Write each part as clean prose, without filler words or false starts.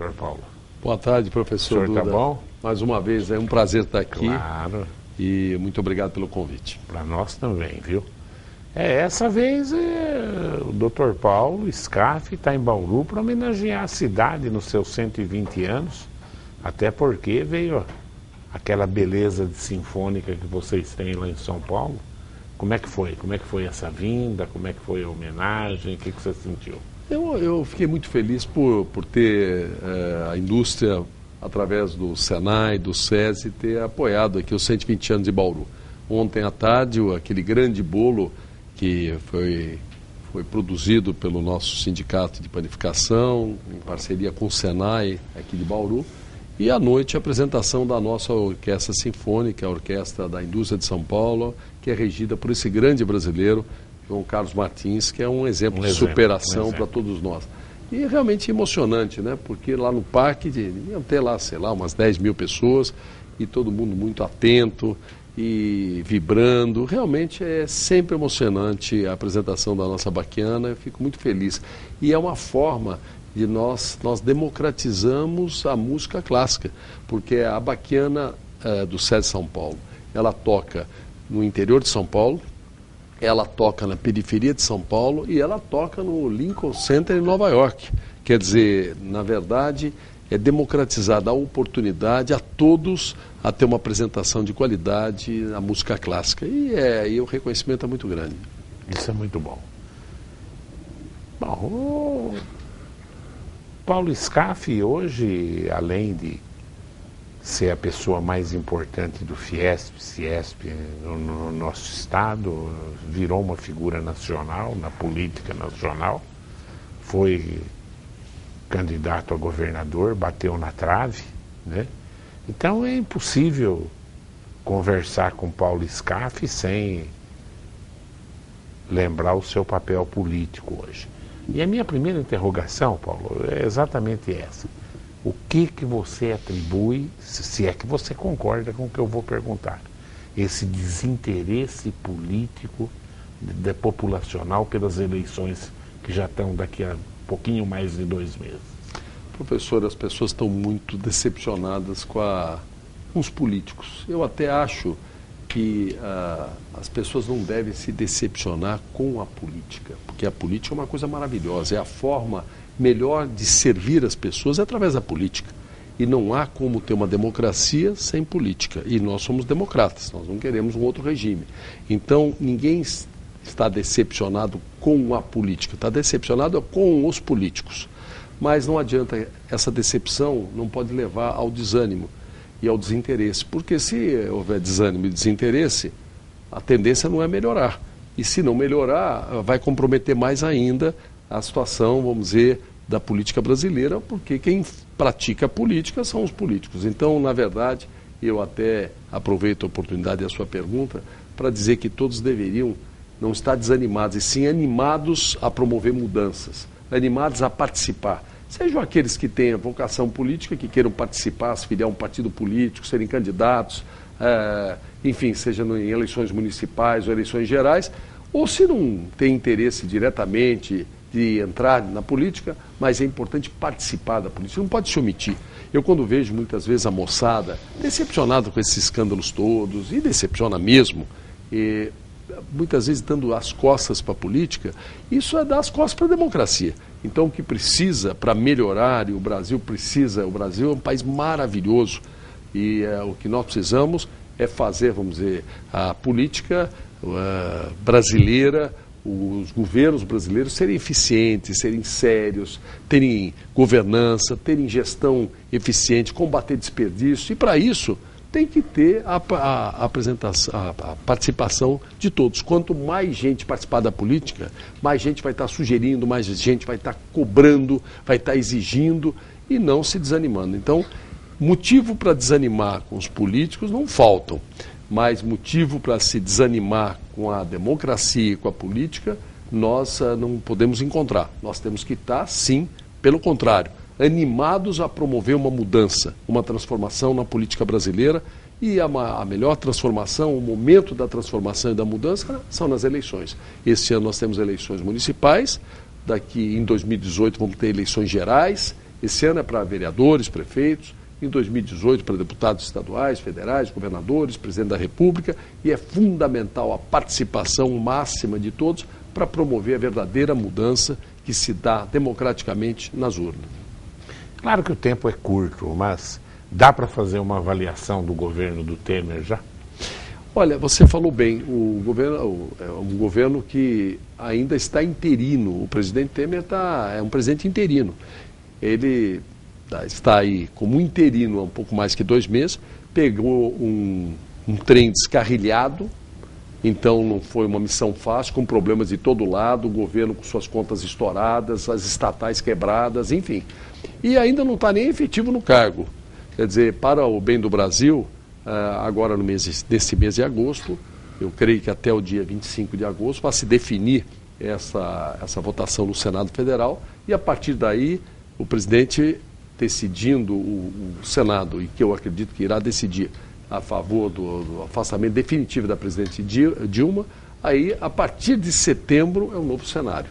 Doutor Paulo. Boa tarde, professor Duda. Tá bom? Mais uma vez, é um prazer estar aqui. Claro. E muito obrigado pelo convite. Para nós também, viu? Essa vez o Dr. Paulo Scaff está em Bauru para homenagear a cidade nos seus 120 anos, até porque veio aquela beleza de sinfônica que vocês têm lá em São Paulo. Como é que foi? Como é que foi essa vinda? Como é que foi a homenagem? O que você sentiu? Eu fiquei muito feliz por ter a indústria, através do Senai, do SESI, ter apoiado aqui os 120 anos de Bauru. Ontem à tarde, aquele grande bolo que foi produzido pelo nosso sindicato de panificação, em parceria com o Senai aqui de Bauru, e à noite a apresentação da nossa orquestra sinfônica, a Orquestra da Indústria de São Paulo, que é regida por esse grande brasileiro, João Carlos Martins, que é um exemplo de superação para todos nós. E realmente emocionante, né? Porque lá no parque deviam ter lá, sei lá, umas 10 mil pessoas e todo mundo muito atento e vibrando. Realmente é sempre emocionante a apresentação da nossa baquiana, eu fico muito feliz. E é uma forma de nós democratizamos a música clássica, porque a baquiana do SESI São Paulo, ela toca no interior de São Paulo, ela toca na periferia de São Paulo e ela toca no Lincoln Center em Nova York. Quer dizer, na verdade, é democratizar, dar oportunidade a todos a ter uma apresentação de qualidade na música clássica. E o reconhecimento é muito grande. Isso é muito bom. Bom, o Paulo Scaff hoje, além de ser a pessoa mais importante do Fiesp no nosso estado, virou uma figura nacional, na política nacional, foi candidato a governador, bateu na trave, né? Então é impossível conversar com Paulo Scaff sem lembrar o seu papel político hoje. E a minha primeira interrogação, Paulo, é exatamente essa. O que você atribui, se é que você concorda com o que eu vou perguntar, esse desinteresse político populacional pelas eleições que já estão daqui a pouquinho mais de 2 meses? Professor, as pessoas estão muito decepcionadas com os políticos. Eu até acho que as pessoas não devem se decepcionar com a política, porque a política é uma coisa maravilhosa, é a forma melhor de servir as pessoas é através da política. E não há como ter uma democracia sem política. E nós somos democratas, nós não queremos um outro regime. Então, ninguém está decepcionado com a política, está decepcionado com os políticos. Mas não adianta, essa decepção não pode levar ao desânimo e ao desinteresse. Porque se houver desânimo e desinteresse, a tendência não é melhorar. E se não melhorar, vai comprometer mais ainda a situação, vamos dizer, da política brasileira, porque quem pratica a política são os políticos. Então, na verdade, eu até aproveito a oportunidade da sua pergunta para dizer que todos deveriam não estar desanimados, e sim animados a promover mudanças, animados a participar. Sejam aqueles que têm a vocação política, que queiram participar, se filiar a um partido político, serem candidatos, enfim, seja em eleições municipais ou eleições gerais, ou se não tem interesse diretamente de entrar na política, mas é importante participar da política, não pode se omitir. Eu, quando vejo muitas vezes a moçada decepcionada com esses escândalos todos, e decepciona mesmo, muitas vezes dando as costas para a política, isso é dar as costas para a democracia. Então, o que precisa para melhorar, e o Brasil é um país maravilhoso, e o que nós precisamos é fazer, vamos dizer, a política brasileira, os governos brasileiros serem eficientes, serem sérios, terem governança, terem gestão eficiente, combater desperdício. E para isso tem que ter a participação de todos. Quanto mais gente participar da política, mais gente vai estar sugerindo, mais gente vai estar cobrando, vai estar exigindo e não se desanimando. Então, motivo para desanimar com os políticos não faltam. Mas motivo para se desanimar com a democracia e com a política, nós não podemos encontrar. Nós temos que estar, sim, pelo contrário, animados a promover uma mudança, uma transformação na política brasileira. E a melhor transformação, o momento da transformação e da mudança são nas eleições. Este ano nós temos eleições municipais, daqui em 2018 vamos ter eleições gerais Esse ano é para vereadores, prefeitos, em 2018 para deputados estaduais, federais, governadores, presidente da República, e é fundamental a participação máxima de todos para promover a verdadeira mudança que se dá democraticamente nas urnas. Claro que o tempo é curto, mas dá para fazer uma avaliação do governo do Temer já? Olha, você falou bem, o governo é um governo que ainda está interino. O presidente Temer é um presidente interino. Ele está aí como interino há um pouco mais que 2 meses, pegou um trem descarrilhado, então não foi uma missão fácil, com problemas de todo lado, o governo com suas contas estouradas, as estatais quebradas, enfim. E ainda não está nem efetivo no cargo. Quer dizer, para o bem do Brasil, agora nesse mês de agosto, eu creio que até o dia 25 de agosto vai se definir essa votação no Senado Federal, e a partir daí o presidente decidindo o Senado, e que eu acredito que irá decidir a favor do afastamento definitivo da presidente Dilma, aí a partir de setembro é um novo cenário.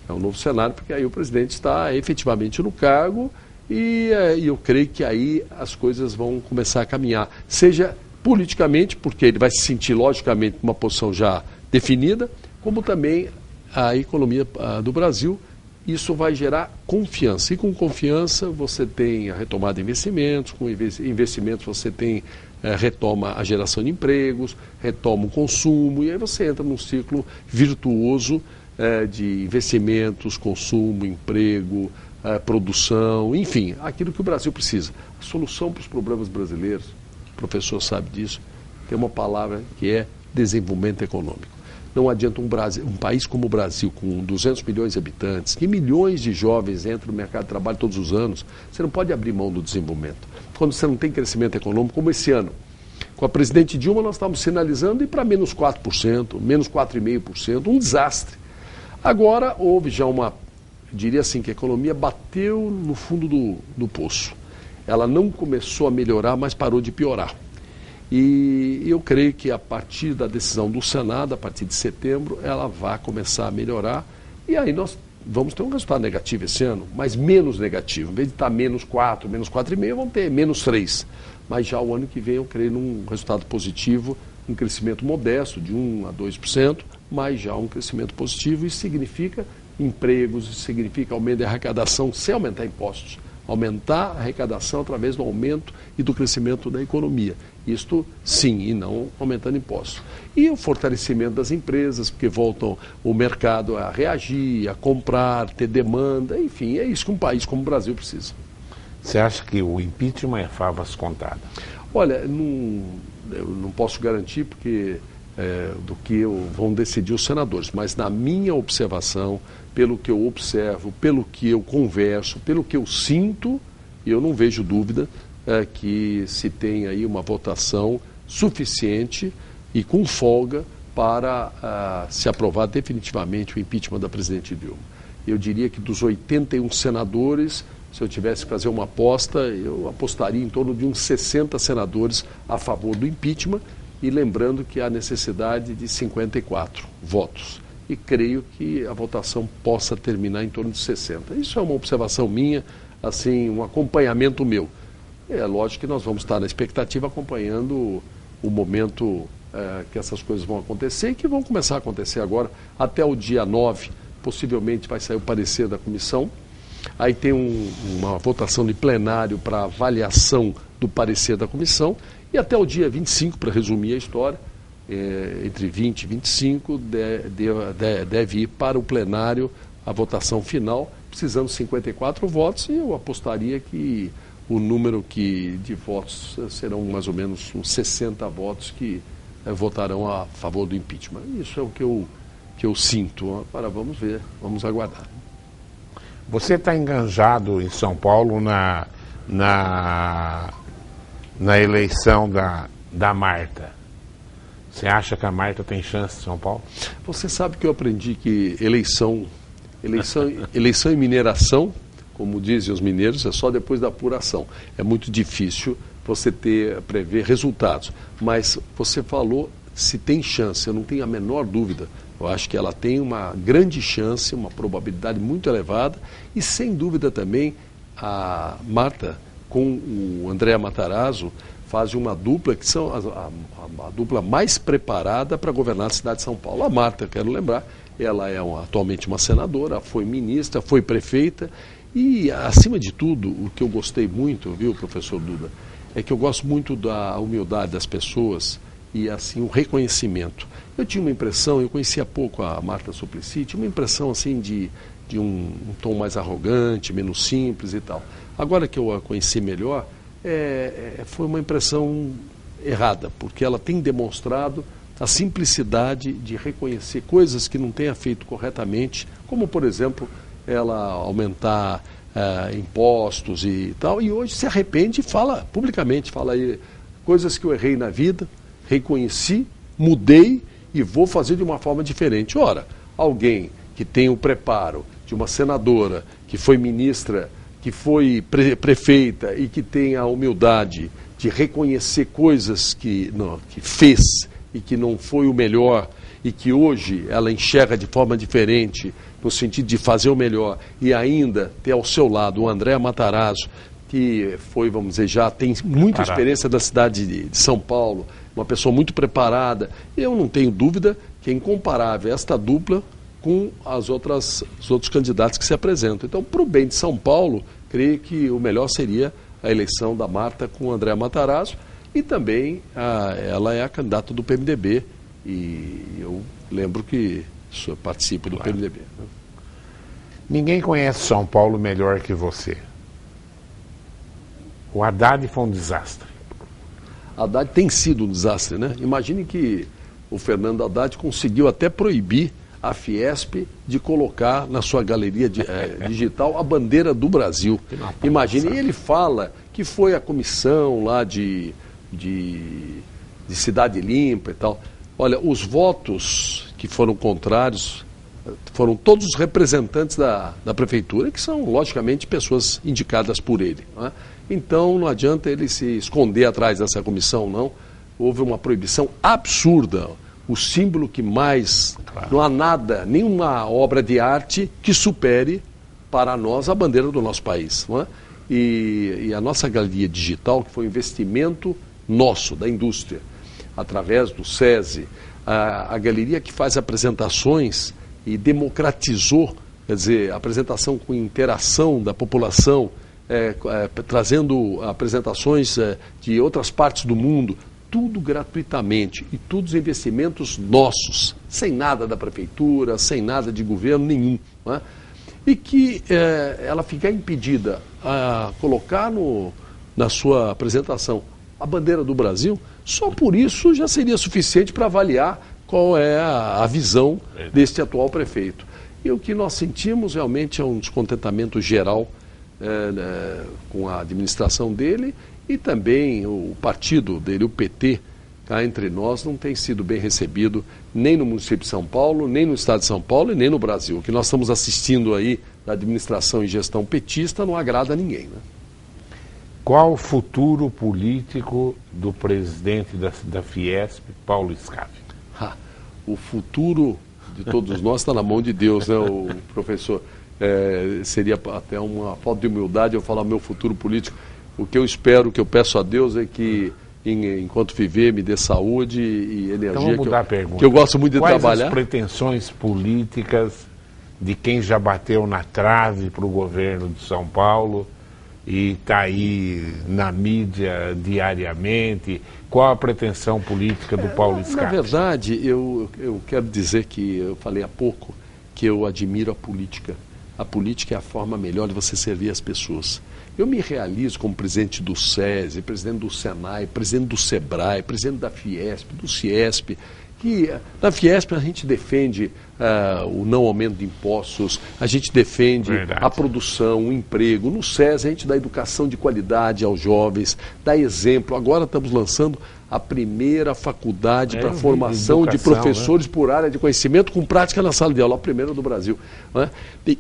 É um novo cenário porque aí o presidente está efetivamente no cargo e eu creio que aí as coisas vão começar a caminhar. Seja politicamente, porque ele vai se sentir logicamente numa posição já definida, como também a economia do Brasil. Isso vai gerar confiança. E com confiança você tem a retomada de investimentos, com investimentos você tem retoma a geração de empregos, retoma o consumo, e aí você entra num ciclo virtuoso de investimentos, consumo, emprego, produção, enfim, aquilo que o Brasil precisa. A solução para os problemas brasileiros, o professor sabe disso, tem uma palavra que é desenvolvimento econômico. Não adianta um país como o Brasil, com 200 milhões de habitantes, que milhões de jovens entram no mercado de trabalho todos os anos, você não pode abrir mão do desenvolvimento. Quando você não tem crescimento econômico, como esse ano. Com a presidente Dilma, nós estávamos sinalizando ir para menos 4%, menos 4,5%, um desastre. Agora, houve já diria assim, que a economia bateu no fundo do poço. Ela não começou a melhorar, mas parou de piorar. E eu creio que a partir da decisão do Senado, a partir de setembro, ela vai começar a melhorar. E aí nós vamos ter um resultado negativo esse ano, mas menos negativo. Em vez de estar menos 4, menos 4,5, vamos ter menos 3. Mas já o ano que vem eu creio num resultado positivo, um crescimento modesto de 1 a 2%, mas já um crescimento positivo. Isso significa empregos, isso significa aumento de arrecadação sem aumentar impostos. Aumentar a arrecadação através do aumento e do crescimento da economia. Isto sim, e não aumentando impostos. E o fortalecimento das empresas, porque voltam o mercado a reagir, a comprar, ter demanda, enfim, é isso que um país como o Brasil precisa. Você acha que o impeachment é favas contadas? Olha, eu não posso garantir porque do que vão decidir os senadores, mas na minha observação, pelo que eu observo, pelo que eu converso, pelo que eu sinto, eu não vejo dúvida que se tem aí uma votação suficiente e com folga para se aprovar definitivamente o impeachment da presidente Dilma. Eu diria que dos 81 senadores, se eu tivesse que fazer uma aposta, eu apostaria em torno de uns 60 senadores a favor do impeachment, e lembrando que há necessidade de 54 votos. E creio que a votação possa terminar em torno de 60. Isso é uma observação minha, assim, um acompanhamento meu. É lógico que nós vamos estar na expectativa acompanhando o momento que essas coisas vão acontecer e que vão começar a acontecer agora. Até o dia 9, possivelmente vai sair o parecer da comissão. Aí tem uma votação de plenário para avaliação do parecer da comissão. E até o dia 25, para resumir a história, entre 20 e 25, deve ir para o plenário a votação final, precisando de 54 votos, e eu apostaria que o número de votos serão mais ou menos uns 60 votos que votarão a favor do impeachment. Isso é o que eu sinto. Agora vamos ver, vamos aguardar. Você está enganjado em São Paulo na eleição da Marta. Você acha que a Marta tem chance em São Paulo? Você sabe que eu aprendi que eleição e mineração, como dizem os mineiros, é só depois da apuração. É muito difícil você prever resultados. Mas você falou se tem chance, eu não tenho a menor dúvida. Eu acho que ela tem uma grande chance, uma probabilidade muito elevada e, sem dúvida também, a Marta com o André Matarazzo fazem uma dupla que são a dupla mais preparada para governar a cidade de São Paulo. A Marta, quero lembrar, ela é atualmente uma senadora, foi ministra, foi prefeita e, acima de tudo, o que eu gostei muito, viu, professor Duda, é que eu gosto muito da humildade das pessoas e, assim, o reconhecimento. Eu tinha uma impressão, eu conhecia pouco a Marta Suplicy, tinha uma impressão, assim, de um tom mais arrogante, menos simples e tal. Agora que eu a conheci melhor, foi uma impressão errada, porque ela tem demonstrado a simplicidade de reconhecer coisas que não tenha feito corretamente, como, por exemplo, ela aumentar impostos e tal, e hoje se arrepende e fala publicamente, fala aí coisas que eu errei na vida, reconheci, mudei e vou fazer de uma forma diferente. Ora, alguém que tem o preparo de uma senadora, que foi ministra, que foi prefeita e que tem a humildade de reconhecer coisas que fez e que não foi o melhor e que hoje ela enxerga de forma diferente, no sentido de fazer o melhor, e ainda ter ao seu lado o André Matarazzo, que foi, vamos dizer, já tem muita experiência da cidade de São Paulo, uma pessoa muito preparada. Eu não tenho dúvida que é incomparável esta dupla com os outros candidatos que se apresentam. Então, para o bem de São Paulo, creio que o melhor seria a eleição da Marta com o André Matarazzo, e também ela é a candidata do PMDB, e eu lembro que participo do PMDB. Né? Ninguém conhece São Paulo melhor que você. O Haddad foi um desastre. Haddad tem sido um desastre, né? Imagine que o Fernando Haddad conseguiu até proibir a Fiesp de colocar na sua galeria digital a bandeira do Brasil. Imagine, ele fala que foi a comissão lá de Cidade Limpa e tal. Olha, os votos que foram contrários foram todos os representantes da prefeitura, que são, logicamente, pessoas indicadas por ele. Não é? Então, não adianta ele se esconder atrás dessa comissão, não. Houve uma proibição absurda. O símbolo que mais... Claro. Não há nada, nenhuma obra de arte que supere para nós a bandeira do nosso país. Não é? E a nossa galeria digital, que foi um investimento nosso, da indústria, através do SESI, a galeria que faz apresentações e democratizou, quer dizer, apresentação com interação da população, trazendo apresentações de outras partes do mundo, tudo gratuitamente e todos investimentos nossos, sem nada da prefeitura, sem nada de governo nenhum. Não é? E que ela ficar impedida a colocar na sua apresentação a bandeira do Brasil, só por isso já seria suficiente para avaliar qual é a visão deste atual prefeito. E o que nós sentimos realmente é um descontentamento geral com a administração dele, e também o partido dele, o PT, cá entre nós, não tem sido bem recebido nem no município de São Paulo, nem no estado de São Paulo e nem no Brasil. O que nós estamos assistindo aí da administração e gestão petista não agrada a ninguém. Né? Qual o futuro político do presidente da Fiesp, Paulo Scaff? O futuro de todos nós está na mão de Deus, né, o professor? Seria até uma falta de humildade eu falar meu futuro político. O que eu espero, o que eu peço a Deus é que, enquanto viver, me dê saúde e energia. Então vamos mudar a pergunta. Que eu gosto muito de trabalhar. Quais as pretensões políticas de quem já bateu na trave para o governo de São Paulo e está aí na mídia diariamente? Qual a pretensão política do Paulo Scaff? Na verdade, eu quero dizer que eu falei há pouco que eu admiro a política. A política é a forma melhor de você servir as pessoas. Eu me realizo como presidente do SESI, presidente do SENAI, presidente do SEBRAE, presidente da Fiesp, do CIESP, que na Fiesp a gente defende o não aumento de impostos, a gente defende a produção, o emprego. No SESI a gente dá educação de qualidade aos jovens, dá exemplo. Agora estamos lançando a primeira faculdade para formação de professores, né, por área de conhecimento com prática na sala de aula, a primeira do Brasil. Né?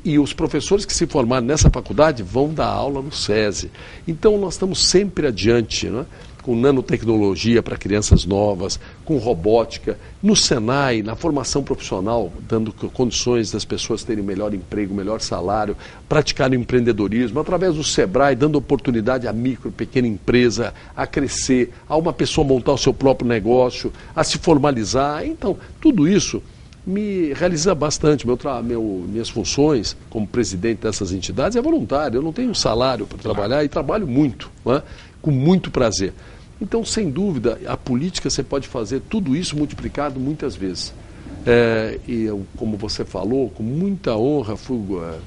E os professores que se formarem nessa faculdade vão dar aula no SESI. Então nós estamos sempre adiante. Né? com nanotecnologia para crianças novas, com robótica, no Senai, na formação profissional, dando condições das pessoas terem melhor emprego, melhor salário, praticar empreendedorismo, através do Sebrae, dando oportunidade à micro, pequena empresa a crescer, a uma pessoa montar o seu próprio negócio, a se formalizar. Então, tudo isso me realiza bastante. Minhas funções como presidente dessas entidades é voluntário, eu não tenho um salário para trabalhar e trabalho muito, né? Com muito prazer. Então, sem dúvida, a política você pode fazer tudo isso multiplicado muitas vezes. E eu, como você falou, com muita honra, fui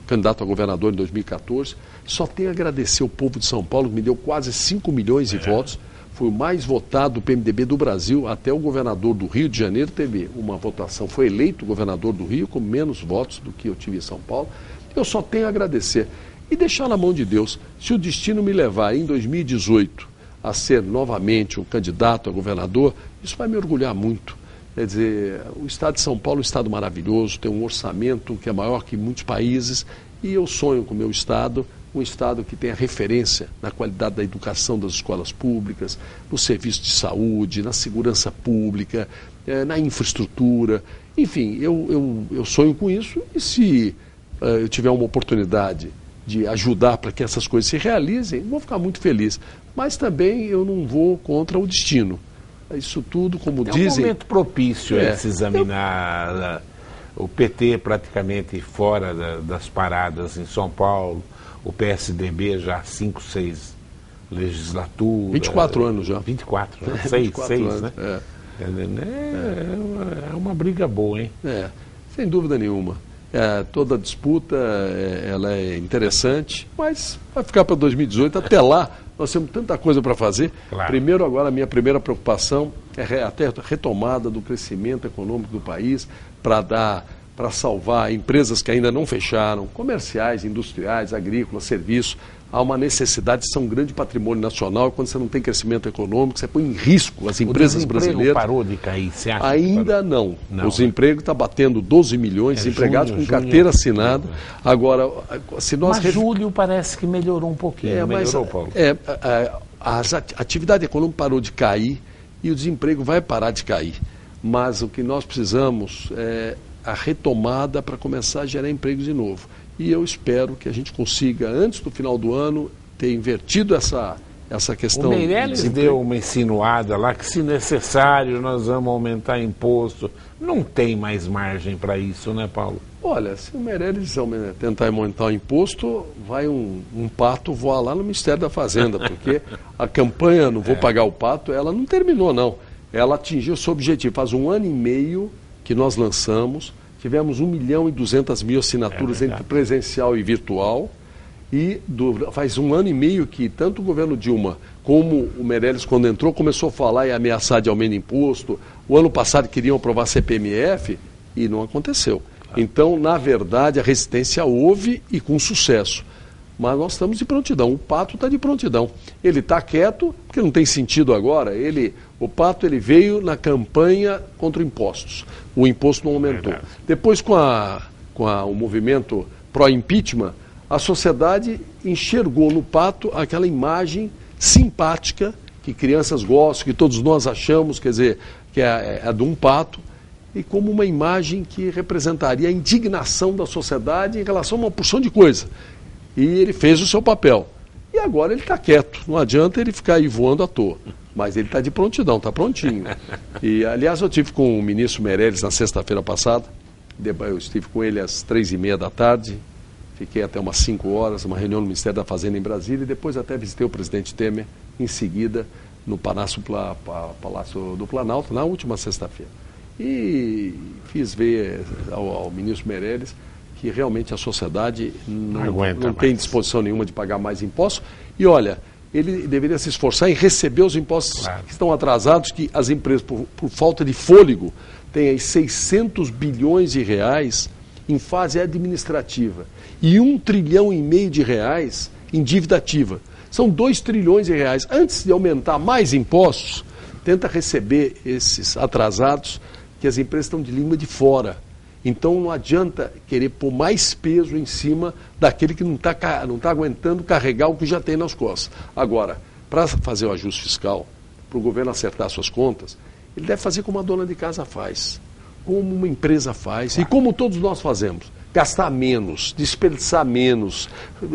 candidato a governador em 2014, só tenho a agradecer ao povo de São Paulo, que me deu quase 5 milhões de votos. Foi o mais votado do PMDB do Brasil, até o governador do Rio de Janeiro teve uma votação, foi eleito governador do Rio com menos votos do que eu tive em São Paulo. Eu só tenho a agradecer e deixar na mão de Deus. Se o destino me levar em 2018 a ser novamente um candidato a governador, isso vai me orgulhar muito. Quer dizer, o estado de São Paulo é um estado maravilhoso, tem um orçamento que é maior que muitos países, e eu sonho com o meu estado, um estado que tenha referência na qualidade da educação das escolas públicas, no serviço de saúde, na segurança pública, na infraestrutura. Enfim, eu sonho com isso, e se eu tiver uma oportunidade de ajudar para que essas coisas se realizem, vou ficar muito feliz. Mas também eu não vou contra o destino. Isso tudo, como dizem... É um momento propício a se examinar o PT praticamente fora das paradas em São Paulo, o PSDB já 5, 6 legislaturas. 24 anos já. 24, né? 6, né? É uma briga boa, hein? Sem dúvida nenhuma. Toda disputa ela é interessante, mas vai ficar para 2018. Até lá, nós temos tanta coisa para fazer. Claro. Primeiro, agora, a minha primeira preocupação é até a retomada do crescimento econômico do país, para salvar empresas que ainda não fecharam, comerciais, industriais, agrícolas, serviços. Há uma necessidade, isso é um grande patrimônio nacional, e quando você não tem crescimento econômico, você põe em risco as empresas brasileiras. Parou de cair, você acha? Ainda não. O desemprego está batendo 12 milhões de desempregados com carteira assinada. Agora, se nós... Mas julho parece que melhorou um pouquinho. Melhorou, Paulo? A atividade econômica parou de cair e o desemprego vai parar de cair. Mas o que nós precisamos é a retomada para começar a gerar empregos de novo. E eu espero que a gente consiga, antes do final do ano, ter invertido essa questão. O Meirelles deu uma insinuada lá que, se necessário, nós vamos aumentar imposto. Não tem mais margem para isso, né, Paulo? Olha, se o Meirelles tentar aumentar o imposto, vai um pato voar lá no Ministério da Fazenda, porque a campanha Não Vou Pagar o Pato, ela não terminou, não. Ela atingiu o seu objetivo. Faz 1 ano e meio que nós lançamos. Tivemos 1.200.000 assinaturas entre presencial e virtual. E faz 1 ano e meio que tanto o governo Dilma como o Meirelles, quando entrou, começou a falar e ameaçar de aumento de imposto. O ano passado queriam aprovar CPMF e não aconteceu. Então, na verdade, a resistência houve e com sucesso. Mas nós estamos de prontidão. O Pato está de prontidão. Ele está quieto, porque não tem sentido agora. O Pato veio na campanha contra impostos. O imposto não aumentou. Depois, com o movimento pró-impeachment, a sociedade enxergou no Pato aquela imagem simpática que crianças gostam, que todos nós achamos, quer dizer, que é a de um pato, e como uma imagem que representaria a indignação da sociedade em relação a uma porção de coisa. E ele fez o seu papel. E agora ele está quieto. Não adianta ele ficar aí voando à toa. Mas ele está de prontidão, está prontinho. E, aliás, eu estive com o ministro Meirelles na sexta-feira passada. Eu estive com ele às 3h30 da tarde. Fiquei até umas 5 horas, uma reunião no Ministério da Fazenda em Brasília. E depois até visitei o presidente Temer, em seguida, no Palácio do Planalto, na última sexta-feira. E fiz ver ao ministro Meirelles que realmente a sociedade não tem disposição nenhuma de pagar mais impostos. E olha, ele deveria se esforçar em receber os impostos que estão atrasados, que as empresas, por falta de fôlego, têm aí 600 bilhões de reais em fase administrativa e 1,5 trilhão de reais em dívida ativa. São 2 trilhões de reais. Antes de aumentar mais impostos, tenta receber esses atrasados, que as empresas estão de língua de fora. Então não adianta querer pôr mais peso em cima daquele que não tá aguentando carregar o que já tem nas costas. Agora, para fazer o ajuste fiscal, para o governo acertar suas contas, ele deve fazer como a dona de casa faz, como uma empresa faz, e como todos nós fazemos. Gastar menos, desperdiçar menos,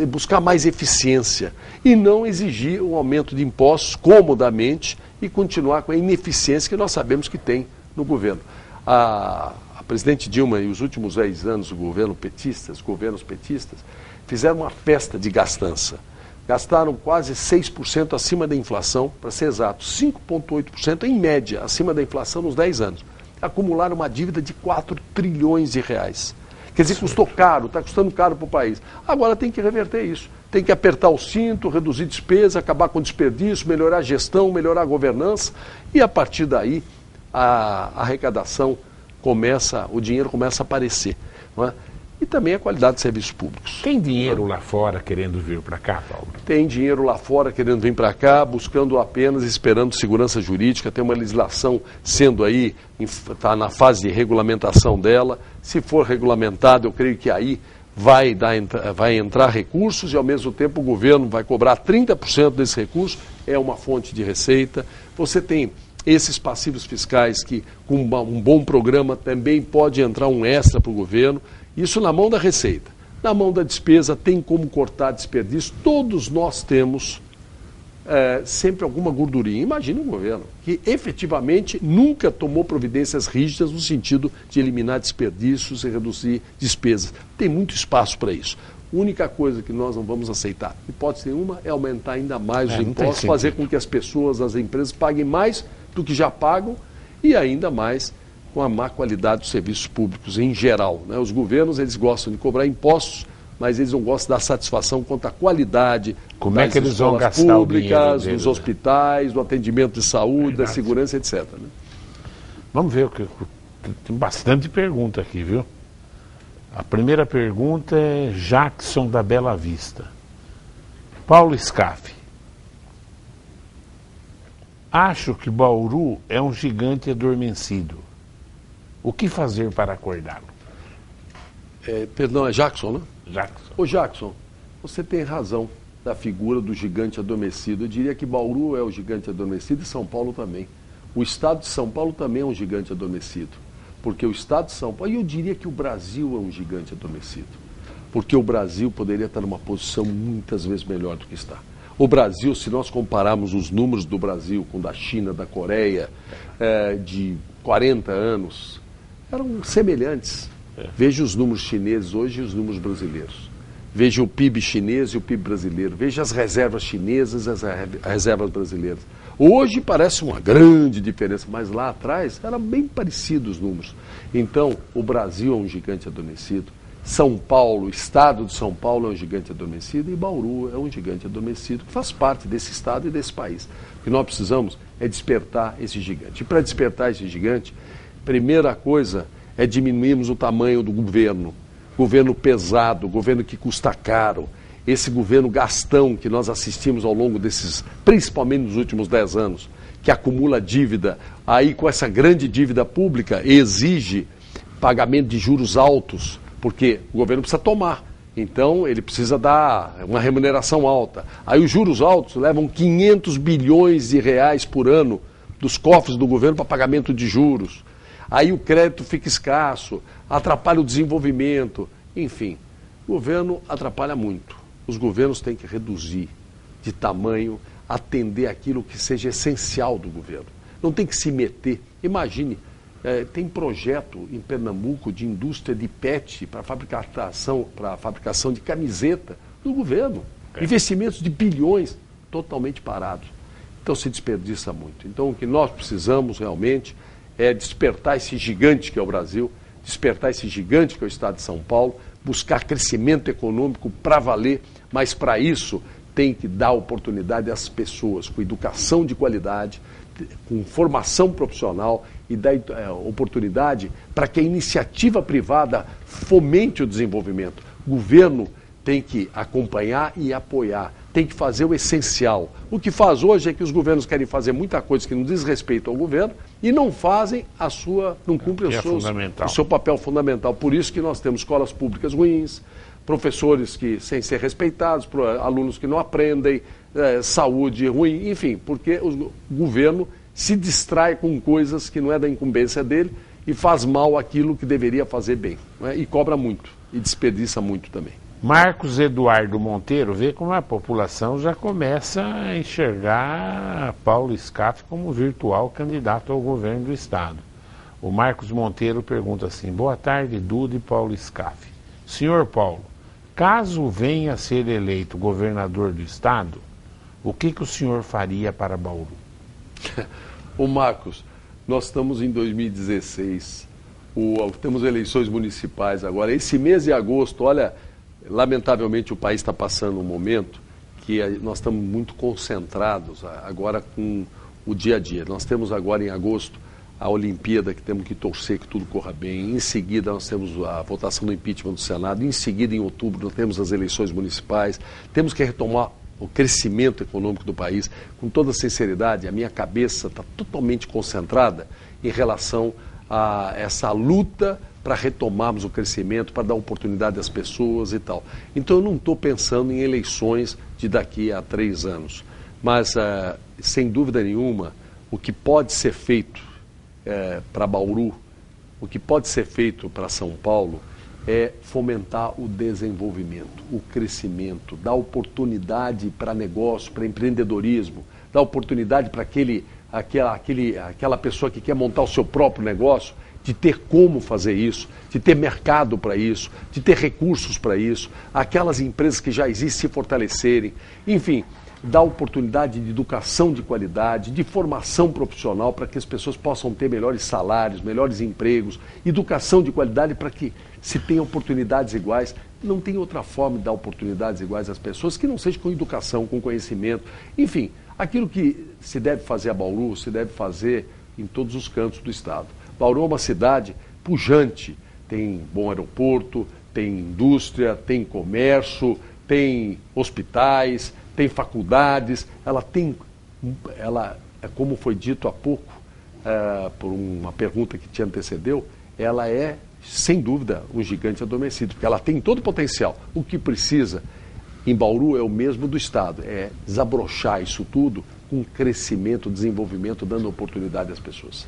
buscar mais eficiência e não exigir um aumento de impostos comodamente e continuar com a ineficiência que nós sabemos que tem no governo. A presidente Dilma e os últimos 10 anos do governos petistas, fizeram uma festa de gastança. Gastaram quase 6% acima da inflação, para ser exato, 5,8% em média acima da inflação nos 10 anos. Acumularam uma dívida de 4 trilhões de reais. Quer dizer, custou caro, está custando caro para o país. Agora tem que reverter isso. Tem que apertar o cinto, reduzir despesa, acabar com desperdício, melhorar a gestão, melhorar a governança. E a partir daí, a arrecadação o dinheiro começa a aparecer. Não é? E também a qualidade de serviços públicos. Tem dinheiro lá fora querendo vir para cá, Paulo? Tem dinheiro lá fora querendo vir para cá, buscando apenas, esperando segurança jurídica. Tem uma legislação sendo aí, está na fase de regulamentação dela. Se for regulamentado, eu creio que aí vai entrar recursos e, ao mesmo tempo, o governo vai cobrar 30% desse recurso. É uma fonte de receita. Você tem esses passivos fiscais que, com um bom programa, também pode entrar um extra para o governo. Isso na mão da receita. Na mão da despesa, tem como cortar desperdício. Todos nós temos sempre alguma gordurinha. Imagina um governo que efetivamente nunca tomou providências rígidas no sentido de eliminar desperdícios e reduzir despesas. Tem muito espaço para isso. A única coisa que nós não vamos aceitar, hipótese nenhuma, é aumentar ainda mais os impostos, fazer com que as pessoas, as empresas, paguem mais do que já pagam e ainda mais com a má qualidade dos serviços públicos em geral. Né? Os governos, eles gostam de cobrar impostos, mas eles não gostam da satisfação quanto à qualidade das escolas públicas, dos hospitais, do atendimento de saúde, da segurança, etc. Né? Vamos ver, tem bastante pergunta aqui, viu? A primeira pergunta é Jackson da Bela Vista. Paulo Scaff. Acho que Bauru é um gigante adormecido. O que fazer para acordá-lo? Perdão, é Jackson, né? Jackson. Ô Jackson, você tem razão da figura do gigante adormecido. Eu diria que Bauru é o gigante adormecido e São Paulo também. O estado de São Paulo também é um gigante adormecido. Porque o estado de São Paulo, e eu diria que o Brasil é um gigante adormecido. Porque o Brasil poderia estar numa posição muitas vezes melhor do que está. O Brasil, se nós compararmos os números do Brasil com da China, da Coreia, de 40 anos, eram semelhantes. Veja os números chineses hoje e os números brasileiros. Veja o PIB chinês e o PIB brasileiro. Veja as reservas chinesas e as reservas brasileiras. Hoje parece uma grande diferença, mas lá atrás eram bem parecidos os números. Então, o Brasil é um gigante adormecido. São Paulo, o estado de São Paulo é um gigante adormecido e Bauru é um gigante adormecido que faz parte desse estado e desse país. O que nós precisamos é despertar esse gigante. E para despertar esse gigante, primeira coisa é diminuirmos o tamanho do governo. Governo pesado, governo que custa caro. Esse governo gastão que nós assistimos ao longo desses, principalmente nos últimos 10 anos, que acumula dívida, aí com essa grande dívida pública exige pagamento de juros altos, porque o governo precisa tomar. Então, ele precisa dar uma remuneração alta. Aí os juros altos levam 500 bilhões de reais por ano dos cofres do governo para pagamento de juros. Aí o crédito fica escasso, atrapalha o desenvolvimento. Enfim, o governo atrapalha muito. Os governos têm que reduzir de tamanho, atender aquilo que seja essencial do governo. Não tem que se meter. Imagine, tem projeto em Pernambuco de indústria de PET para fabricação de camiseta do governo. Investimentos de bilhões totalmente parados. Então se desperdiça muito. Então o que nós precisamos realmente é despertar esse gigante que é o Brasil, despertar esse gigante que é o estado de São Paulo, buscar crescimento econômico para valer, mas para isso tem que dar oportunidade às pessoas, com educação de qualidade, com formação profissional e dar oportunidade para que a iniciativa privada fomente o desenvolvimento. O governo tem que acompanhar e apoiar, tem que fazer o essencial. O que faz hoje é que os governos querem fazer muita coisa que não diz respeito ao governo e não fazem não cumprem o seu papel fundamental. Por isso que nós temos escolas públicas ruins, professores que sem ser respeitados, alunos que não aprendem, saúde ruim, enfim, porque o governo se distrai com coisas que não é da incumbência dele e faz mal aquilo que deveria fazer bem, né? E cobra muito e desperdiça muito também. Marcos Eduardo Monteiro vê como a população já começa a enxergar Paulo Scaff como virtual candidato ao governo do Estado. O Marcos Monteiro pergunta assim: boa tarde, Duda e Paulo Scaff. Senhor Paulo, caso venha a ser eleito governador do Estado, o que o senhor faria para Bauru? Ô Marcos, nós estamos em 2016, temos eleições municipais agora. Esse mês de agosto, olha, lamentavelmente o país está passando um momento que nós estamos muito concentrados agora com o dia a dia. Nós temos agora em agosto a Olimpíada, que temos que torcer que tudo corra bem. Em seguida nós temos a votação do impeachment do Senado. Em seguida, em outubro, nós temos as eleições municipais. Temos que retomar o crescimento econômico do país. Com toda sinceridade, a minha cabeça está totalmente concentrada em relação a essa luta para retomarmos o crescimento, para dar oportunidade às pessoas e tal. Então eu não estou pensando em eleições de daqui a 3 anos. Mas, sem dúvida nenhuma, o que pode ser feito para Bauru, o que pode ser feito para São Paulo é fomentar o desenvolvimento, o crescimento, dar oportunidade para negócio, para empreendedorismo, dar oportunidade para aquela pessoa que quer montar o seu próprio negócio, de ter como fazer isso, de ter mercado para isso, de ter recursos para isso, aquelas empresas que já existem se fortalecerem, enfim, dar oportunidade de educação de qualidade, de formação profissional para que as pessoas possam ter melhores salários, melhores empregos, educação de qualidade para que se tenha oportunidades iguais. Não tem outra forma de dar oportunidades iguais às pessoas que não seja com educação, com conhecimento. Enfim, aquilo que se deve fazer a Bauru, se deve fazer em todos os cantos do estado. Bauru é uma cidade pujante, tem bom aeroporto, tem indústria, tem comércio, tem hospitais, tem faculdades, ela, como foi dito há pouco, por uma pergunta que te antecedeu, ela é, sem dúvida, um gigante adormecido, porque ela tem todo o potencial. O que precisa em Bauru é o mesmo do Estado, é desabrochar isso tudo com crescimento, desenvolvimento, dando oportunidade às pessoas.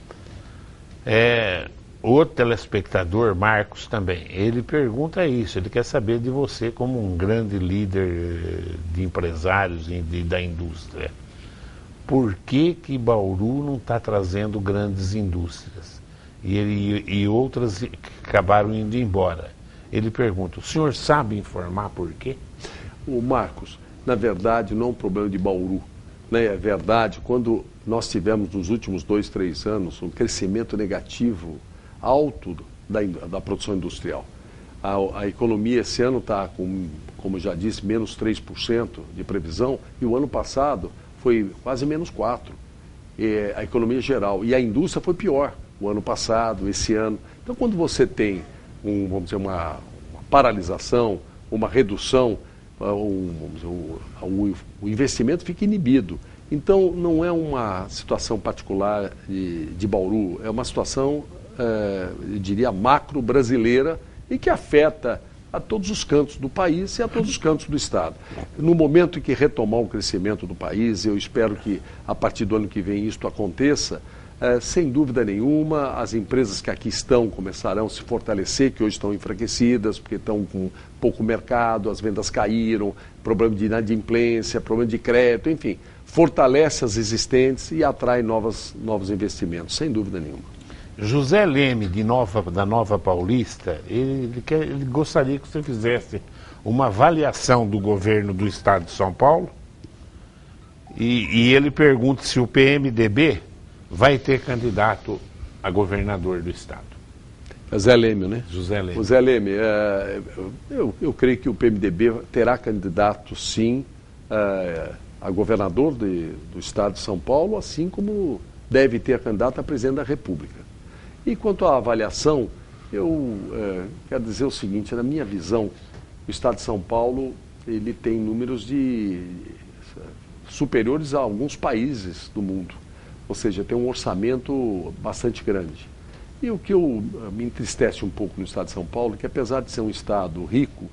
O telespectador, Marcos, também, ele pergunta isso, ele quer saber de você como um grande líder de empresários e da indústria. Por que Bauru não está trazendo grandes indústrias? E outras acabaram indo embora. Ele pergunta, o senhor sabe informar por quê? O Marcos, na verdade, não é um problema de Bauru. Né? É verdade, quando nós tivemos nos últimos 2, 3 anos um crescimento negativo alto da produção industrial. A economia esse ano está com, como já disse, menos 3% de previsão, e o ano passado foi quase menos 4%. A economia geral. E a indústria foi pior o ano passado, esse ano. Então, quando você tem, vamos dizer, uma paralisação, uma redução, o investimento fica inibido. Então, não é uma situação particular de Bauru, é uma situação, eu diria, macro-brasileira e que afeta a todos os cantos do país e a todos os cantos do Estado. No momento em que retomar o crescimento do país, eu espero que a partir do ano que vem isto aconteça, sem dúvida nenhuma, as empresas que aqui estão começarão a se fortalecer, que hoje estão enfraquecidas, porque estão com pouco mercado, as vendas caíram, problema de inadimplência, problema de crédito, enfim, fortalece as existentes e atrai novos investimentos, sem dúvida nenhuma. José Leme, da Nova Paulista, ele gostaria que você fizesse uma avaliação do governo do Estado de São Paulo e ele pergunta se o PMDB vai ter candidato a governador do Estado. Zé Leme, né? José Leme. O Zé Leme, eu creio que o PMDB terá candidato, sim, a governador do Estado de São Paulo, assim como deve ter candidato a presidente da República. E quanto à avaliação, eu quero dizer o seguinte, na minha visão, o Estado de São Paulo ele tem números superiores a alguns países do mundo, ou seja, tem um orçamento bastante grande. E o que me entristece um pouco no Estado de São Paulo é que, apesar de ser um Estado rico,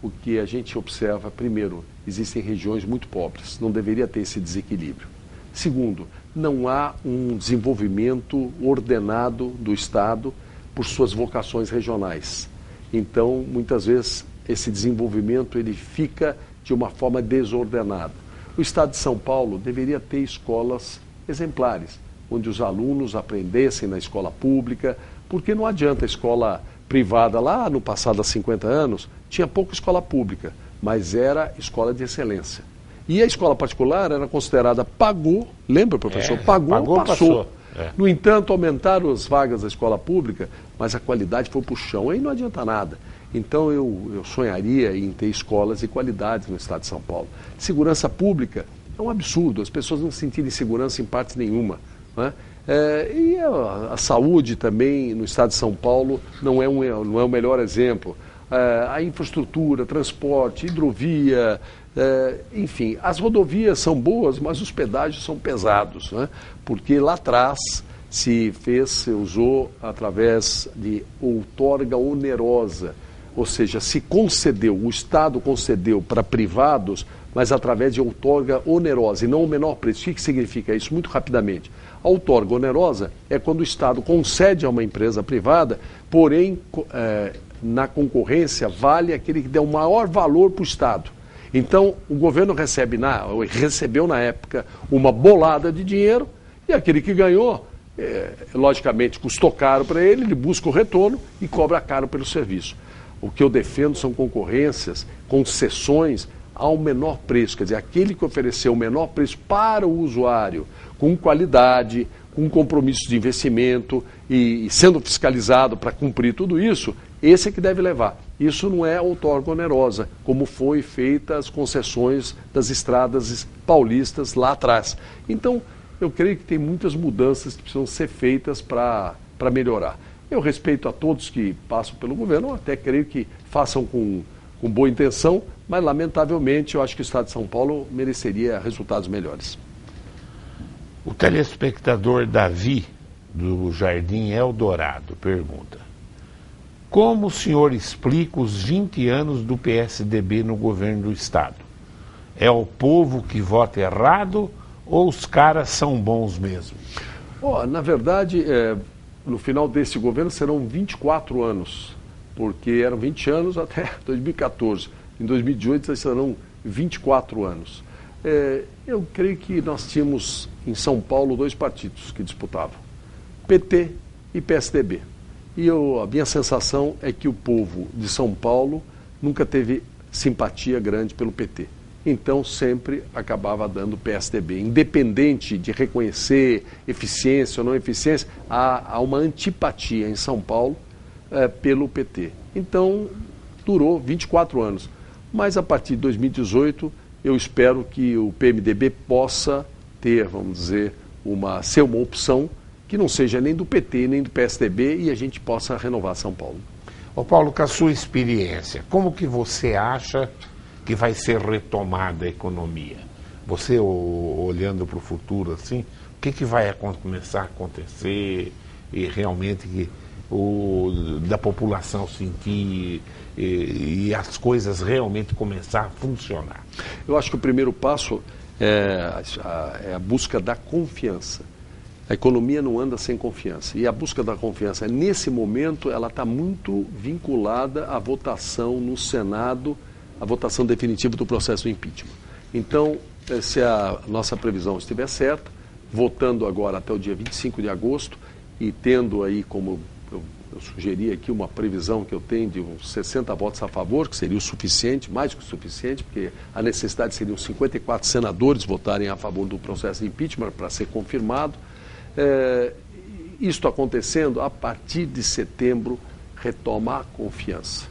o que a gente observa, primeiro, existem regiões muito pobres, não deveria ter esse desequilíbrio. Segundo, não há um desenvolvimento ordenado do Estado por suas vocações regionais. Então, muitas vezes, esse desenvolvimento ele fica de uma forma desordenada. O Estado de São Paulo deveria ter escolas exemplares, onde os alunos aprendessem na escola pública, porque não adianta a escola privada. Lá no passado, há 50 anos, tinha pouca escola pública, mas era escola de excelência. E a escola particular era considerada pagou, lembra, professor? Pagou, passou. No entanto, aumentaram as vagas da escola pública, mas a qualidade foi para o chão, aí não adianta nada. Então eu sonharia em ter escolas de qualidade no estado de São Paulo. Segurança pública é um absurdo, as pessoas não se sentirem segurança em parte nenhuma, né? E a saúde também no estado de São Paulo não é o melhor exemplo. A infraestrutura, transporte, hidrovia, enfim, as rodovias são boas, mas os pedágios são pesados, né? Porque lá atrás se usou através de outorga onerosa, ou seja, o Estado concedeu para privados, mas através de outorga onerosa e não o menor preço. O que significa isso? Muito rapidamente. A outorga onerosa é quando o Estado concede a uma empresa privada, porém, na concorrência, vale aquele que der o maior valor para o Estado. Então, o governo recebeu na época uma bolada de dinheiro e aquele que ganhou, logicamente, custou caro para ele busca o retorno e cobra caro pelo serviço. O que eu defendo são concorrências, concessões ao menor preço, quer dizer, aquele que ofereceu o menor preço para o usuário, com qualidade, com compromisso de investimento e sendo fiscalizado para cumprir tudo isso, esse é que deve levar. Isso não é outorga onerosa, como foi feita as concessões das estradas paulistas lá atrás. Então, eu creio que tem muitas mudanças que precisam ser feitas para melhorar. Eu respeito a todos que passam pelo governo, até creio que façam com boa intenção, mas lamentavelmente eu acho que o Estado de São Paulo mereceria resultados melhores. O telespectador Davi, do Jardim Eldorado, pergunta: como o senhor explica os 20 anos do PSDB no governo do Estado? É o povo que vota errado ou os caras são bons mesmo? Na verdade, no final desse governo serão 24 anos, porque eram 20 anos até 2014. Em 2018 serão 24 anos. Eu creio que nós tínhamos em São Paulo 2 partidos que disputavam, PT e PSDB. E a minha sensação é que o povo de São Paulo nunca teve simpatia grande pelo PT. Então sempre acabava dando PSDB. Independente de reconhecer eficiência ou não eficiência, há uma antipatia em São Paulo pelo PT. Então durou 24 anos. Mas a partir de 2018 eu espero que o PMDB possa ter, vamos dizer, ser uma opção que não seja nem do PT, nem do PSDB, e a gente possa renovar São Paulo. Ô Paulo, com a sua experiência, como que você acha que vai ser retomada a economia? Você, olhando para o futuro, assim, o que vai começar a acontecer e realmente da população sentir e as coisas realmente começar a funcionar? Eu acho que o primeiro passo é a busca da confiança. A economia não anda sem confiança. E a busca da confiança, nesse momento, ela está muito vinculada à votação no Senado, à votação definitiva do processo de impeachment. Então, se a nossa previsão estiver certa, votando agora até o dia 25 de agosto e tendo aí, como eu sugeri aqui, uma previsão que eu tenho de uns 60 votos a favor, que seria o suficiente, mais que o suficiente, porque a necessidade seria os 54 senadores votarem a favor do processo de impeachment para ser confirmado. Isto acontecendo, a partir de setembro, retoma a confiança.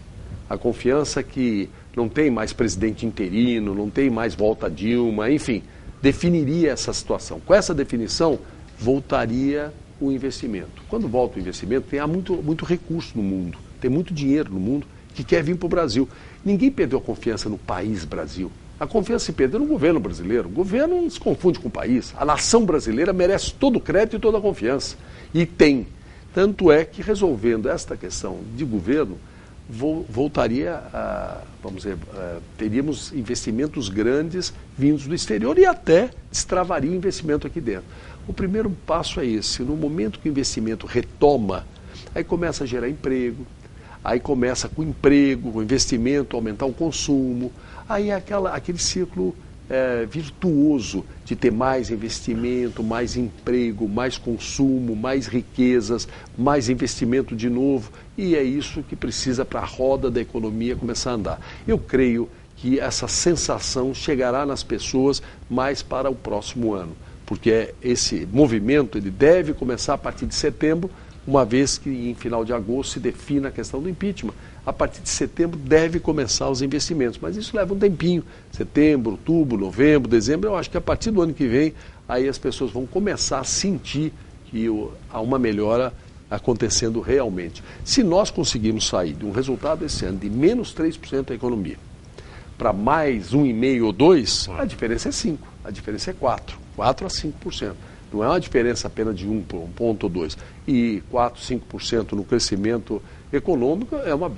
A confiança que não tem mais presidente interino, não tem mais volta a Dilma, enfim, definiria essa situação. Com essa definição, voltaria o investimento. Quando volta o investimento, tem muito recurso no mundo, tem muito dinheiro no mundo que quer vir para o Brasil. Ninguém perdeu a confiança no país Brasil. A confiança se perdeu no governo brasileiro. O governo não se confunde com o país. A nação brasileira merece todo o crédito e toda a confiança. E tem. Tanto é que, resolvendo esta questão de governo, voltaria a, vamos dizer, teríamos investimentos grandes vindos do exterior e até destravaria o investimento aqui dentro. O primeiro passo é esse: no momento que o investimento retoma, aí começa a gerar emprego, aí começa com emprego, com investimento, aumentar o consumo, aí é aquele ciclo virtuoso de ter mais investimento, mais emprego, mais consumo, mais riquezas, mais investimento de novo, e é isso que precisa para a roda da economia começar a andar. Eu creio que essa sensação chegará nas pessoas mais para o próximo ano, porque esse movimento ele deve começar a partir de setembro, uma vez que em final de agosto se defina a questão do impeachment. A partir de setembro deve começar os investimentos, mas isso leva um tempinho. Setembro, outubro, novembro, dezembro, eu acho que a partir do ano que vem, aí as pessoas vão começar a sentir que há uma melhora acontecendo realmente. Se nós conseguirmos sair de um resultado esse ano de menos 3% da economia para mais 1,5% ou 2%, a diferença é 5%, a diferença é 4% a 5%. Não é uma diferença apenas de 1 ponto ou 2. E 4, 5% no crescimento econômico é uma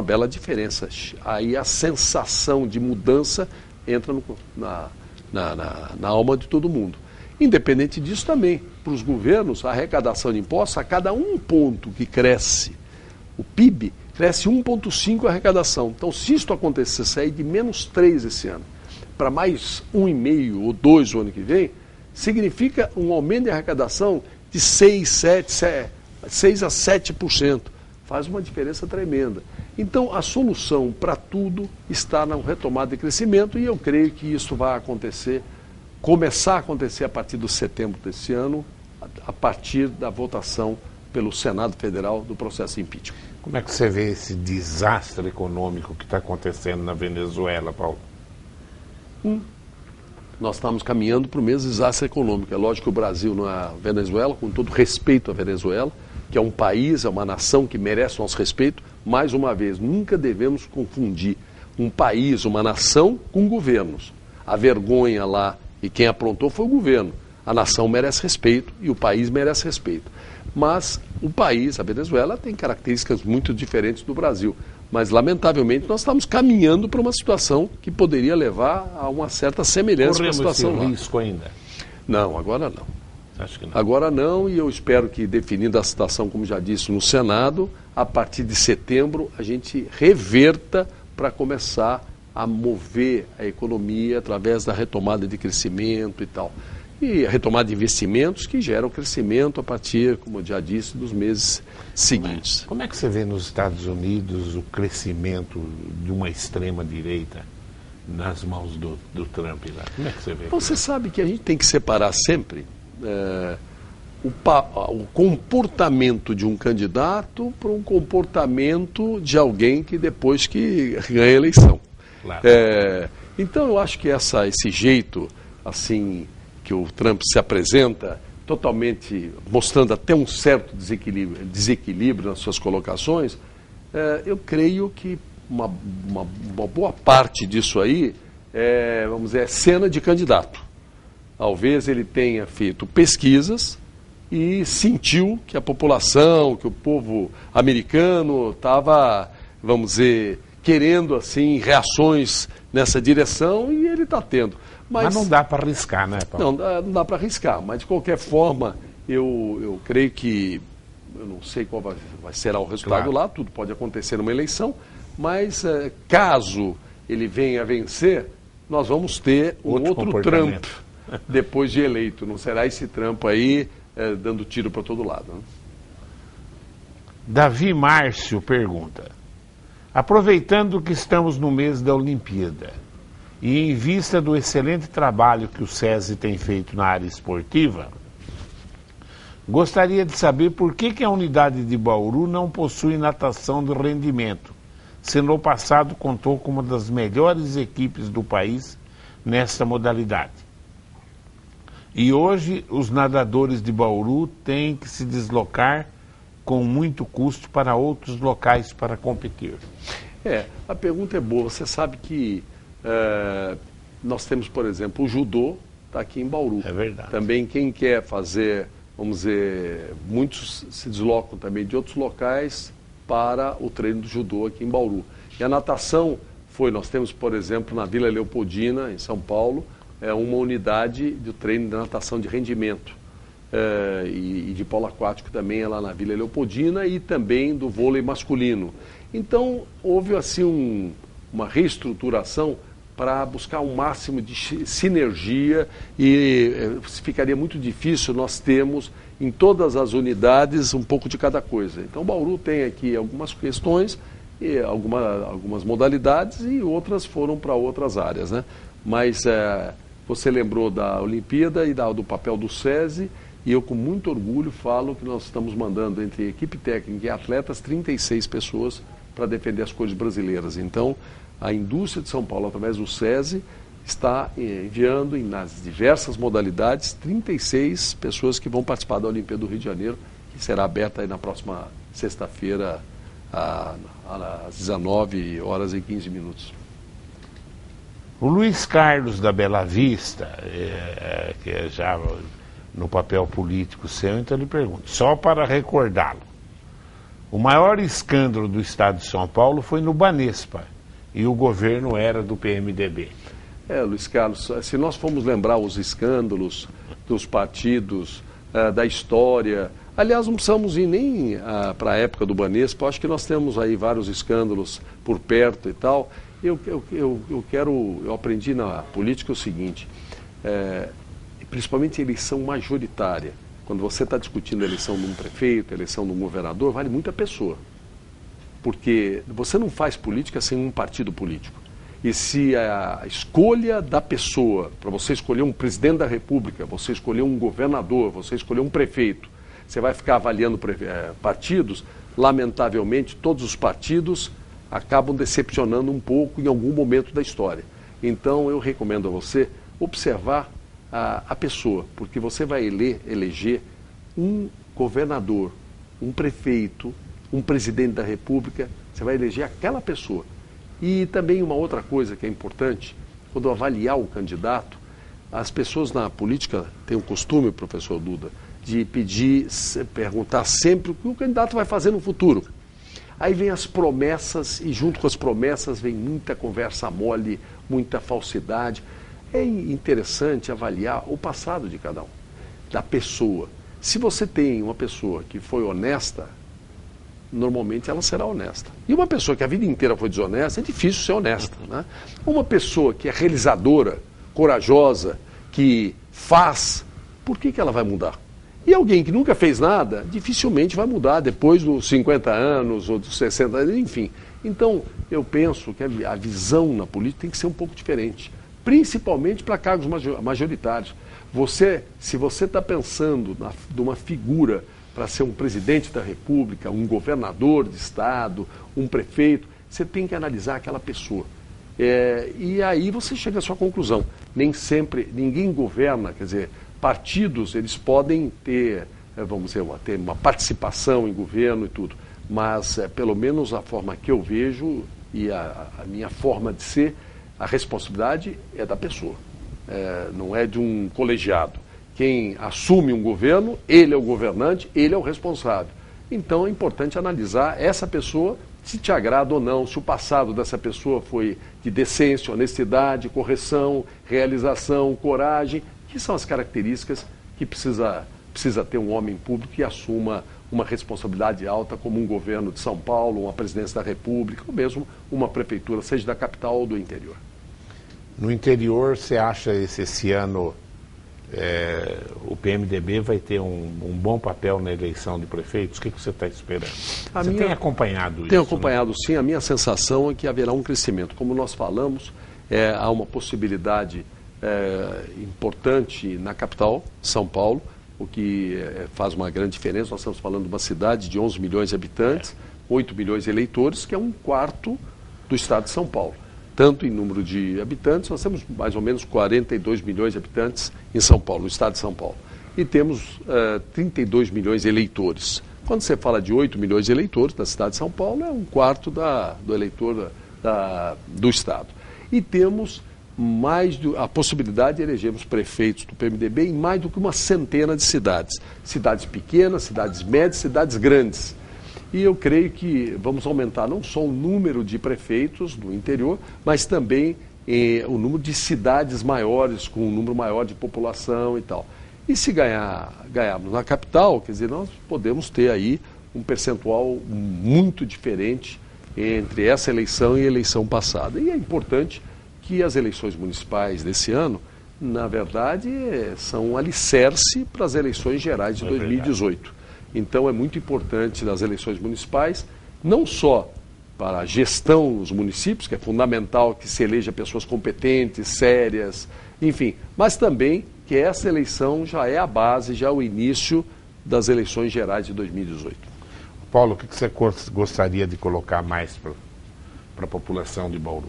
bela diferença. Aí a sensação de mudança entra na alma de todo mundo. Independente disso também, para os governos, a arrecadação de impostos, a cada 1 ponto que cresce o PIB, cresce 1,5 a arrecadação. Então, se isto acontecer, sair de menos 3 esse ano para mais 1,5 ou 2 o ano que vem, significa um aumento de arrecadação de 6 a 7%. Faz uma diferença tremenda. Então, a solução para tudo está na retomada de crescimento e eu creio que isso vai começar a acontecer a partir de setembro desse ano, a partir da votação pelo Senado Federal do processo de impeachment. Como é que você vê esse desastre econômico que está acontecendo na Venezuela, Paulo? Nós estamos caminhando para o mesmo desastre econômico. É lógico que o Brasil não é a Venezuela, com todo respeito à Venezuela, que é um país, é uma nação que merece nosso respeito. Mais uma vez, nunca devemos confundir um país, uma nação, com governos. A vergonha lá e quem aprontou foi o governo. A nação merece respeito e o país merece respeito. Mas o país, a Venezuela, tem características muito diferentes do Brasil. Mas, lamentavelmente, nós estamos caminhando para uma situação que poderia levar a uma certa semelhança com a situação lá. Corremos esse risco ainda? Não, agora não. Acho que não. Agora não, e eu espero que, definindo a situação, como já disse, no Senado, a partir de setembro, a gente reverta para começar a mover a economia através da retomada de crescimento e tal. E a retomada de investimentos que geram crescimento a partir, como eu já disse, dos meses seguintes. Como é que você vê nos Estados Unidos o crescimento de uma extrema-direita nas mãos do Trump lá? Como é que você vê? Você sabe que a gente tem que separar sempre o comportamento de um candidato para um comportamento de alguém que depois que ganha a eleição. Claro. Então eu acho que esse jeito assim que o Trump se apresenta, totalmente mostrando até um certo desequilíbrio nas suas colocações, eu creio que uma boa parte disso aí vamos dizer, é cena de candidato. Talvez ele tenha feito pesquisas e sentiu que a população, que o povo americano estava, vamos dizer, querendo assim reações nessa direção e ele está tendo. Mas não dá para arriscar, né, Paulo? Não dá para arriscar, mas de qualquer forma, eu creio que, eu não sei qual será o resultado lá, tudo pode acontecer numa eleição, mas caso ele venha a vencer, nós vamos ter um outro Trump depois de eleito. Não será esse Trump aí dando tiro para todo lado. Né? Davi Márcio pergunta: aproveitando que estamos no mês da Olimpíada, e em vista do excelente trabalho que o SESI tem feito na área esportiva, gostaria de saber por que a unidade de Bauru não possui natação de rendimento, se no passado contou com uma das melhores equipes do país nessa modalidade. E hoje os nadadores de Bauru têm que se deslocar com muito custo para outros locais para competir. A pergunta é boa. Você sabe que nós temos, por exemplo, o judô está aqui em Bauru. É verdade. Também quem quer fazer, vamos dizer, muitos se deslocam também de outros locais para o treino do judô aqui em Bauru. E a natação nós temos, por exemplo, na Vila Leopoldina, em São Paulo, uma unidade de treino de natação de rendimento e de polo aquático também lá na Vila Leopoldina e também do vôlei masculino. Então, houve assim uma reestruturação para buscar um máximo de sinergia e ficaria muito difícil nós termos em todas as unidades um pouco de cada coisa. Então, Bauru tem aqui algumas questões, e algumas modalidades e outras foram para outras áreas, né? Mas você lembrou da Olimpíada e do papel do SESI, e eu com muito orgulho falo que nós estamos mandando entre equipe técnica e atletas 36 pessoas para defender as cores brasileiras. Então, a indústria de São Paulo, através do SESI, está enviando nas diversas modalidades 36 pessoas que vão participar da Olimpíada do Rio de Janeiro, que será aberta aí na próxima sexta-feira, às 19h15. O Luiz Carlos da Bela Vista, que é já no papel político seu, então ele pergunta, só para recordá-lo, o maior escândalo do estado de São Paulo foi no Banespa, e o governo era do PMDB. Luiz Carlos, se nós formos lembrar os escândalos dos partidos, da história, aliás, não precisamos ir nem para a época do Banespa, acho que nós temos aí vários escândalos por perto e tal. Eu aprendi na política o seguinte, principalmente eleição majoritária, quando você está discutindo a eleição de um prefeito, a eleição de um governador, vale muito a pessoa. Porque você não faz política sem um partido político. E se a escolha da pessoa, para você escolher um presidente da República, você escolher um governador, você escolher um prefeito, você vai ficar avaliando partidos, lamentavelmente todos os partidos acabam decepcionando um pouco em algum momento da história. Então eu recomendo a você observar a pessoa, porque você vai eleger um governador, um prefeito, um presidente da República, você vai eleger aquela pessoa. E também uma outra coisa que é importante, quando avaliar o candidato, as pessoas na política têm o costume, professor Duda, de perguntar sempre o que o candidato vai fazer no futuro. Aí vem as promessas e junto com as promessas vem muita conversa mole, muita falsidade. É interessante avaliar o passado de cada um, da pessoa. Se você tem uma pessoa que foi honesta, normalmente ela será honesta. E uma pessoa que a vida inteira foi desonesta, é difícil ser honesta, né? Uma pessoa que é realizadora, corajosa, que faz, por que ela vai mudar? E alguém que nunca fez nada, dificilmente vai mudar depois dos 50 anos ou dos 60 anos, enfim. Então, eu penso que a visão na política tem que ser um pouco diferente, principalmente para cargos majoritários. Se você está pensando de uma figura para ser um presidente da República, um governador de estado, um prefeito, você tem que analisar aquela pessoa. E aí você chega à sua conclusão. Nem sempre, ninguém governa, quer dizer, partidos, eles podem ter, vamos dizer, ter uma participação em governo e tudo, mas pelo menos a forma que eu vejo e a minha forma de ser, a responsabilidade é da pessoa, não é de um colegiado. Quem assume um governo, ele é o governante, ele é o responsável. Então é importante analisar essa pessoa, se te agrada ou não, se o passado dessa pessoa foi de decência, honestidade, correção, realização, coragem, que são as características que precisa ter um homem público que assuma uma responsabilidade alta como um governo de São Paulo, uma presidência da República, ou mesmo uma prefeitura, seja da capital ou do interior. No interior, você acha esse ano o PMDB vai ter um bom papel na eleição de prefeitos? O que você está esperando? Você tem acompanhado isso? Tenho acompanhado, sim. A minha sensação é que haverá um crescimento. Como nós falamos, há uma possibilidade importante na capital, São Paulo, o que faz uma grande diferença. Nós estamos falando de uma cidade de 11 milhões de habitantes, 8 milhões de eleitores, que é um quarto do estado de São Paulo. Tanto em número de habitantes, nós temos mais ou menos 42 milhões de habitantes em São Paulo, no estado de São Paulo. E temos 32 milhões de eleitores. Quando você fala de 8 milhões de eleitores na cidade de São Paulo, é um quarto do eleitor do estado. E temos a possibilidade de elegermos prefeitos do PMDB em mais do que uma centena de cidades. Cidades pequenas, cidades médias, cidades grandes. E eu creio que vamos aumentar não só o número de prefeitos do interior, mas também o número de cidades maiores, com um número maior de população e tal. E se ganharmos na capital, quer dizer, nós podemos ter aí um percentual muito diferente entre essa eleição e a eleição passada. E é importante que as eleições municipais desse ano, na verdade, são um alicerce para as eleições gerais de 2018. Então é muito importante nas eleições municipais, não só para a gestão nos municípios, que é fundamental que se eleja pessoas competentes, sérias, enfim, mas também que essa eleição já é a base, já é o início das eleições gerais de 2018. Paulo, o que você gostaria de colocar mais para a população de Bauru?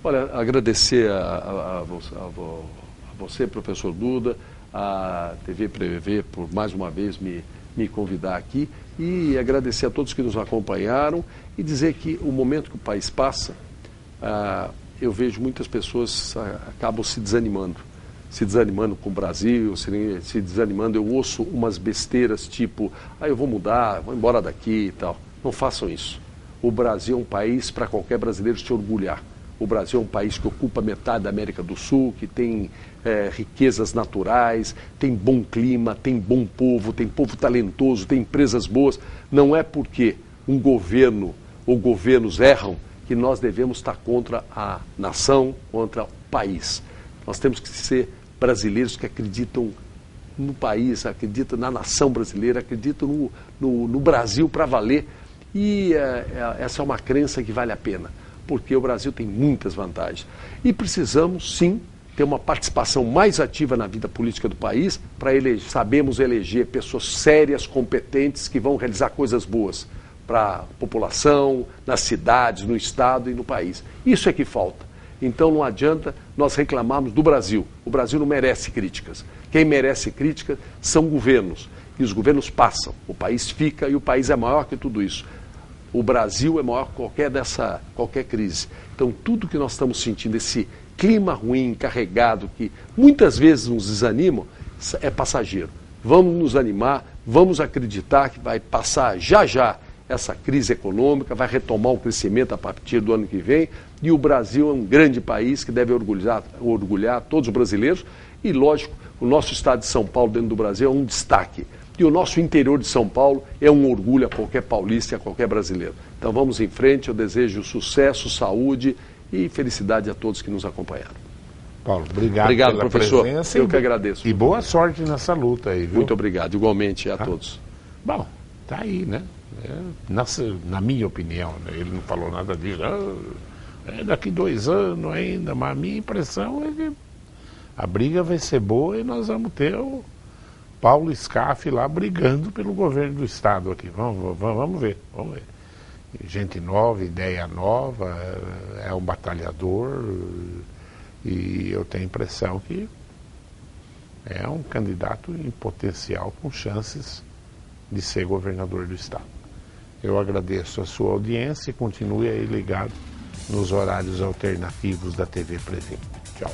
Olha, agradecer a você, professor Duda, a TV Prever por mais uma vez me convidar aqui e agradecer a todos que nos acompanharam e dizer que o momento que o país passa, eu vejo muitas pessoas acabam se desanimando com o Brasil, se desanimando. Eu ouço umas besteiras tipo, eu vou mudar, vou embora daqui e tal. Não façam isso. O Brasil é um país para qualquer brasileiro se orgulhar. O Brasil é um país que ocupa metade da América do Sul, que tem riquezas naturais, tem bom clima, tem bom povo, tem povo talentoso, tem empresas boas. Não é porque um governo ou governos erram que nós devemos estar contra a nação, contra o país. Nós temos que ser brasileiros que acreditam no país, acreditam na nação brasileira, acreditam no Brasil para valer. E essa é uma crença que vale a pena, porque o Brasil tem muitas vantagens. E precisamos, sim, ter uma participação mais ativa na vida política do país para sabemos eleger pessoas sérias, competentes, que vão realizar coisas boas para a população, nas cidades, no estado e no país. Isso é que falta. Então não adianta nós reclamarmos do Brasil. O Brasil não merece críticas. Quem merece críticas são governos. E os governos passam, o país fica e o país é maior que tudo isso. O Brasil é maior que qualquer crise. Então tudo que nós estamos sentindo, esse clima ruim, carregado, que muitas vezes nos desanimam, é passageiro. Vamos nos animar, vamos acreditar que vai passar já essa crise econômica, vai retomar o crescimento a partir do ano que vem, e o Brasil é um grande país que deve orgulhar todos os brasileiros, e lógico, o nosso estado de São Paulo dentro do Brasil é um destaque, e o nosso interior de São Paulo é um orgulho a qualquer paulista e a qualquer brasileiro. Então vamos em frente, eu desejo sucesso, saúde e felicidade a todos que nos acompanharam. Paulo, obrigado pela professor. Presença. Eu que agradeço. E boa sorte nessa luta aí, viu? Muito obrigado, igualmente a todos. Bom, tá aí, né? Na minha opinião, né? Ele não falou nada disso. Daqui 2 anos ainda, mas a minha impressão é que a briga vai ser boa e nós vamos ter o Paulo Scaff lá brigando pelo governo do estado aqui. Vamos ver. Gente nova, ideia nova, é um batalhador e eu tenho a impressão que é um candidato em potencial com chances de ser governador do estado. Eu agradeço a sua audiência e continue aí ligado nos horários alternativos da TV Prever. Tchau.